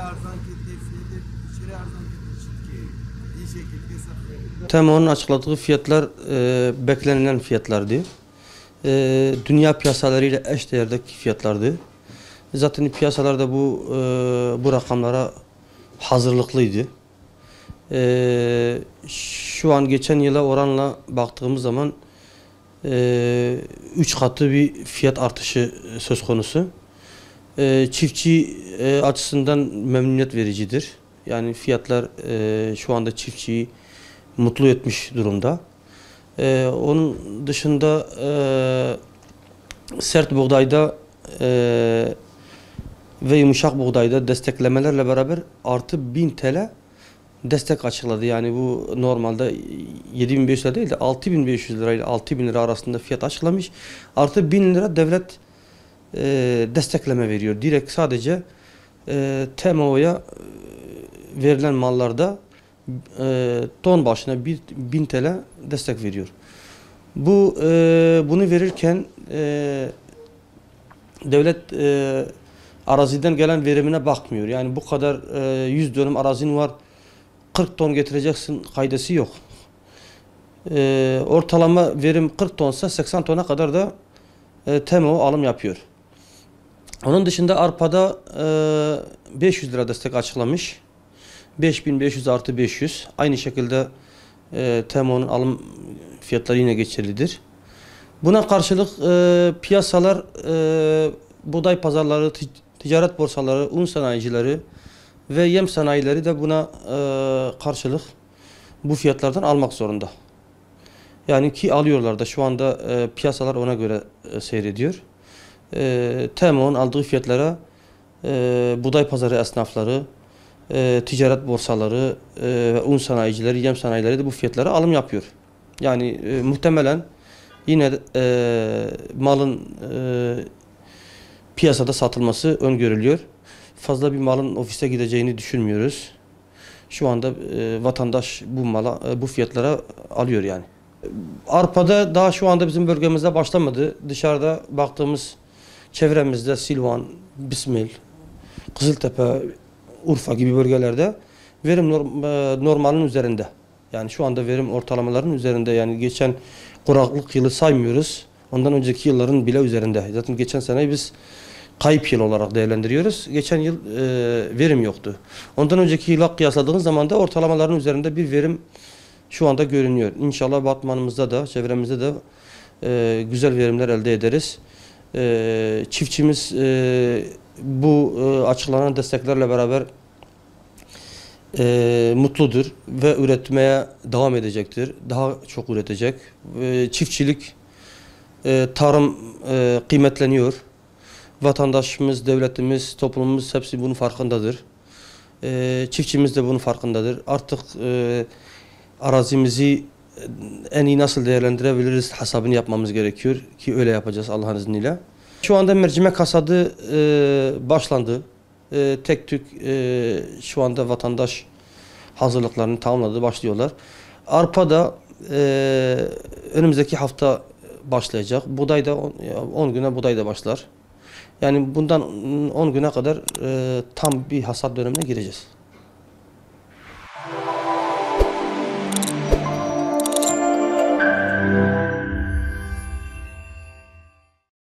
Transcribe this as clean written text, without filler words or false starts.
arzanki tefsiyedir, içeri arzanki teşitki iyi şekilde satılıyor. TEMO'nun açıkladığı fiyatlar beklenilen fiyatlardı. Dünya piyasalarıyla eş değerdeki fiyatlardı. Zaten piyasalarda bu rakamlara hazırlıklıydı. Şu an geçen yıla oranla baktığımız zaman 3 katı bir fiyat artışı söz konusu. Çiftçi açısından memnuniyet vericidir. Yani fiyatlar şu anda çiftçiyi mutlu etmiş durumda. Onun dışında sert buğdayda ve yumuşak buğdayda desteklemelerle beraber artı 1000 TL destek açıkladı. Yani bu normalde 7500 lira değil de 6500 lira ile 6000 lira arasında fiyat açıklamış. Artı 1000 lira devlet destekleme veriyor. Direkt sadece TMO'ya verilen mallarda ton başına 1000 TL destek veriyor. Bunu verirken devlet araziden gelen verimine bakmıyor. Yani bu kadar 100 dönüm arazin var, 40 ton getireceksin kaydesi yok. Ortalama verim 40 tonsa 80 tona kadar da TMO alım yapıyor. Onun dışında arpada 500 lira destek açıklamış. 5500 artı 500. Aynı şekilde TMO'nun alım fiyatları yine geçerlidir. Buna karşılık piyasalar, buğday pazarları, ticaret borsaları, un sanayicileri ve yem sanayileri de buna karşılık bu fiyatlardan almak zorunda. Yani ki alıyorlar da şu anda piyasalar ona göre seyrediyor. TMO'nun aldığı fiyatlara buğday pazarı esnafları, ticaret borsaları, un sanayicileri, yem sanayileri de bu fiyatlara alım yapıyor. Yani muhtemelen yine malın piyasada satılması öngörülüyor. Fazla bir malın ofise gideceğini düşünmüyoruz. Şu anda vatandaş bu fiyatlara alıyor yani. Arpada daha şu anda bizim bölgemizde başlamadı. Dışarıda baktığımız çevremizde Silvan, Bismil, Kızıltepe, Urfa gibi bölgelerde verim normalin üzerinde. Yani şu anda verim ortalamaların üzerinde. Yani geçen kuraklık yılı saymıyoruz. Ondan önceki yılların bile üzerinde. Zaten geçen seneyi biz kayıp yıl olarak değerlendiriyoruz. Geçen yıl verim yoktu. Ondan önceki yıla kıyasladığınız zaman da ortalamaların üzerinde bir verim şu anda görünüyor. İnşallah Batman'ımızda da, çevremizde de güzel verimler elde ederiz. Çiftçimiz bu açıklanan desteklerle beraber mutludur ve üretmeye devam edecektir. Daha çok üretecek. Çiftçilik, tarım kıymetleniyor. Vatandaşımız, devletimiz, toplumumuz hepsi bunun farkındadır. Çiftçimiz de bunun farkındadır. Artık arazimizi en iyi nasıl değerlendirebiliriz hesabını yapmamız gerekiyor ki öyle yapacağız Allah'ın izniyle. Şu anda mercimek hasadı başlandı. Tek tük şu anda vatandaş hazırlıklarını tamamladı, başlıyorlar. Arpa da önümüzdeki hafta başlayacak. Buğday da 10 güne buğday da başlar. Yani bundan 10 güne kadar tam bir hasat dönemine gireceğiz.